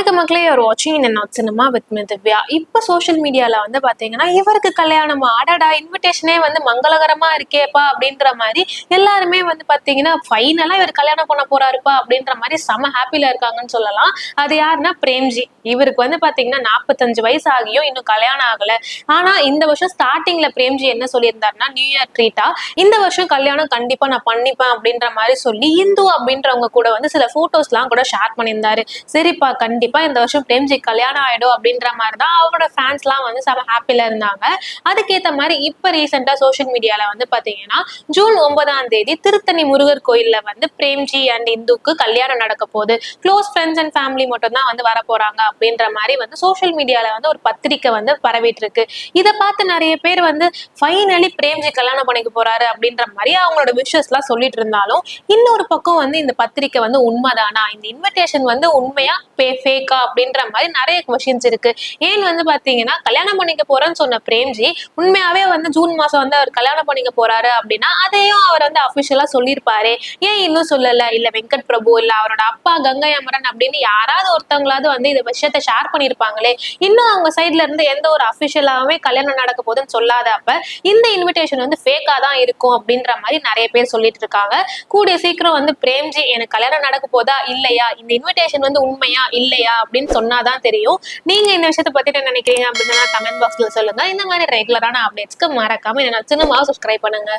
வணக்க மக்களே, ஒரு வாட்சிங் இன் not cinema with me Divya. இப்ப சோஷியல் மீடியால வந்து பாத்தீங்கன்னா இவருக்கு கல்யாணமா, அடடா இன்விடேஷனே வந்து மங்களகரமா இருக்கேப்பா அப்படின்ற மாதிரி எல்லாருமே வந்து பாத்தீங்கன்னா ஃபைனலா இவர் கல்யாணம் பண்ண போறாருப்பா அப்படின்ற மாதிரி செம ஹாப்பில இருக்காங்கன்னு சொல்லலாம். அது யாருன்னா பிரேம்ஜி. இவருக்கு வந்து பாத்தீங்கன்னா 45 வயசு ஆகியும் இன்னும் கல்யாணம் ஆகல. ஆனா இந்த வருஷம் ஸ்டார்டிங்ல பிரேம்ஜி என்ன சொல்லியிருந்தாருன்னா, நியூ இயர் ட்ரீட்டா இந்த வருஷம் கல்யாணம் கண்டிப்பா நான் பண்ணிப்பேன் அப்படின்ற மாதிரி சொல்லி இந்து அப்படின்றவங்க கூட வந்து சில போட்டோஸ் எல்லாம் கூட ஷேர் பண்ணியிருந்தாரு. சரிப்பா, கண்டிப்பா இந்த வருஷம் பிரேம்ஜி கல்யாணம் ஆயிடும் அப்படின்ற மாதிரி தான் அவரோட ஃபேன்ஸ் எல்லாம் வந்து செம ஹாப்பில இருந்தாங்க. அதுக்கேத்த மாதிரி இப்ப ரீசெண்டா சோஷியல் மீடியால வந்து பாத்தீங்கன்னா ஜூன் 9ஆம் தேதி திருத்தணி முருகர் கோயில்ல வந்து பிரேம்ஜி அண்ட் இந்துக்கு கல்யாணம் நடக்க போகுது. க்ளோஸ் ஃப்ரெண்ட்ஸ் அண்ட் ஃபேமிலி மட்டும் தான் வந்து வர போறாங்க அப்படின்ற மாதிரி வந்து சோஷியல் மீடியால வந்து ஒரு பத்திரிக்கை வந்து பரவிட்டு இருக்கு. இதை பார்த்து நிறைய பேர் வந்து ஃபைனலி பிரேம்ஜி கல்யாணம் பண்ணிக்க போறாரு அப்படின்ற மாதிரி அவங்களோட விஷஸ் எல்லாம் சொல்லிட்டு இருந்தாலும், இன்னொரு பக்கம் வந்து இந்த பத்திரிக்கை வந்து உண்மைதானா, இந்த இன்விடேஷன் வந்து உண்மையா ஃபேக்கா அப்படின்ற மாதிரி நிறைய கொஸ்டின்ஸ் இருக்கு. ஏன் வந்து பாத்தீங்கன்னா கல்யாணம் பண்ணிக்க போறேன்னு சொன்ன பிரேம்ஜி உண்மையாவே வந்து ஜூன் மாசம் வந்து அவர் கல்யாணம் பண்ணிக்க போறாரு அப்படின்னா அதையும் அவர் வந்து அபிஷியலா சொல்லியிருப்பாரு. ஏன் இன்னும் சொல்லல? இல்ல வெங்கட் பிரபு, இல்ல அவரோட அப்பா கங்கை அமரன் அப்படின்னு யாராவது ஒருத்தவங்களாவது வந்து இந்த விஷயத்த ஷேர் பண்ணிருப்பாங்களே. இன்னும் அவங்க சைட்ல இருந்து எந்த ஒரு அபிஷியலாவே கல்யாணம் நடக்க போதுன்னு சொல்லாதப்ப இந்த இன்விடேஷன் வந்து ஃபேக்கா தான் இருக்கும் அப்படின்ற மாதிரி நிறைய பேர் சொல்லிட்டு இருக்காங்க. கூடிய சீக்கிரம் வந்து பிரேம்ஜி எனக்கு கல்யாணம் நடக்க போதா இல்லையா, இந்த இன்விடேஷன் வந்து உண்மையா இல்லையா அப்படின்னு சொன்னாதான் தெரியும். நீங்க இந்த விஷயத்தை பத்தி என்ன நினைக்கிறீங்க அப்படின்னு கமெண்ட் பாக்ஸ்ல சொல்லுங்க. இந்த மாதிரி ரெகுலரான அப்டேட்ஸ்க்கு மறக்காம என்ன சினிமாவை சப்ஸ்கிரைப் பண்ணுங்க.